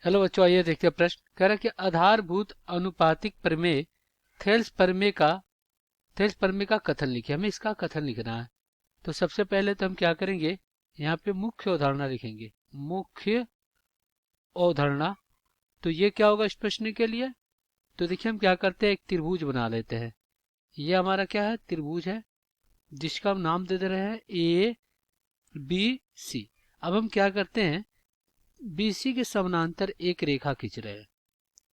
Hello बच्चों, आइए देखते हैं प्रश्न। कह रहा है कि आधारभूत अनुपातिक प्रमेय थेल्स प्रमेय का कथन लिखिए। हमें इसका कथन लिखना है। तो सबसे पहले तो हम क्या करेंगे, यहाँ पे मुख्य अवधारणा लिखेंगे। मुख्य अवधारणा। तो ये क्या होगा इस प्रश्न के लिए? तो देखिए हम क्या करते हैं, एक त्रिभुज बना लेते हैं। ये हमारा क्या है, त्रिभुज है, जिसका हम नाम दे दे रहे हैं ए बी सी। अब हम क्या करते हैं, बीसी के समानांतर एक रेखा खींच रहे हैं।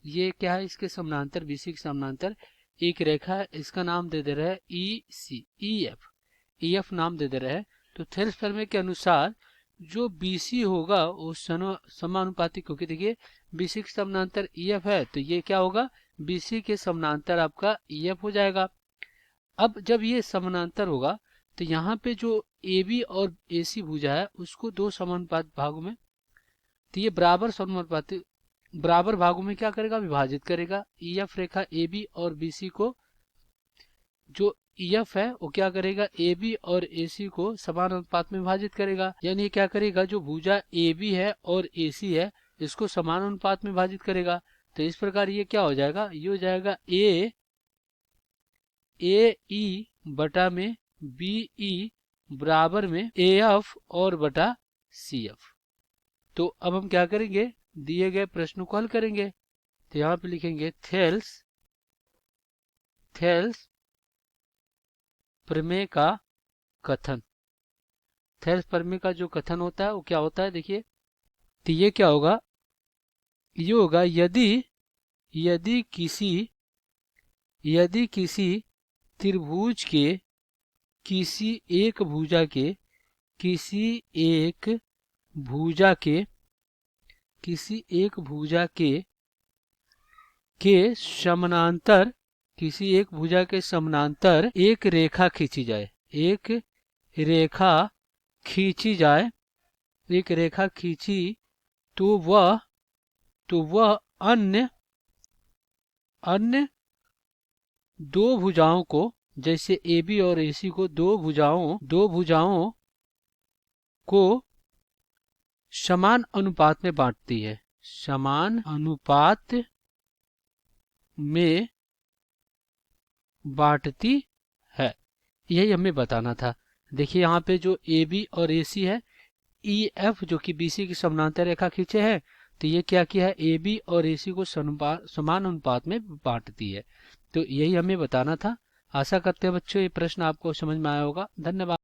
ये क्या है, इसके समानांतर, बीसी के समानांतर एक रेखा है। इसका नाम दे दे रहे हैं ई सी, ई एफ नाम दे दे रहे हैं। तो थेल्स प्रमेय के अनुसार जो बीसी होगा वो समानुपातिक, क्योंकि देखिए बीसी के समानांतर ई एफ है, तो ये क्या होगा, बीसी के समानांतर आपका ई एफ हो जाएगा। अब जब ये समानांतर होगा तो यहाँ पे जो ए बी और ए सी भुजा है उसको दो समानुपात भागों में, तो ये बराबर समानुपातिक बराबर भागों में क्या करेगा, विभाजित करेगा। ई एफ रेखा ए बी और बी सी को, जो ई एफ है वो क्या करेगा, ए बी और ए सी को समान अनुपात में विभाजित करेगा। यानी क्या करेगा, जो भुजा ए बी है और ए सी है इसको समान अनुपात में विभाजित करेगा। तो इस प्रकार ये क्या हो जाएगा, ये हो जाएगा ए ई बटा में बी ई बराबर में ए एफ और बटा सी एफ। तो अब हम क्या करेंगे, दिए गए प्रश्न को हल करेंगे। तो यहाँ पे लिखेंगे थेल्स प्रमेय का कथन। थेल्स प्रमेय का जो कथन होता है वो क्या होता है, देखिए। तो ये क्या होगा, ये होगा यदि यदि किसी त्रिभुज के किसी एक भुजा के किसी एक भुजा के किसी एक भुजा के समानांतर किसी एक भुजा के समानांतर एक रेखा खींची जाए, एक रेखा खींची जाए एक रेखा खींची तो वह अन्य दो भुजाओं को, जैसे ए बी और ए सी को दो भुजाओं को समान अनुपात में बांटती है, समान अनुपात में बांटती है। यही हमें बताना था। देखिए यहाँ पे जो ए बी और ए सी है, ई एफ जो कि बी सी की समानांतर रेखा खींचे हैं, तो ये क्या किया है, ए बी और ए सी को समान अनुपात में बांटती है। तो यही हमें बताना था। आशा करते हैं बच्चों ये प्रश्न आपको समझ में आया होगा। धन्यवाद।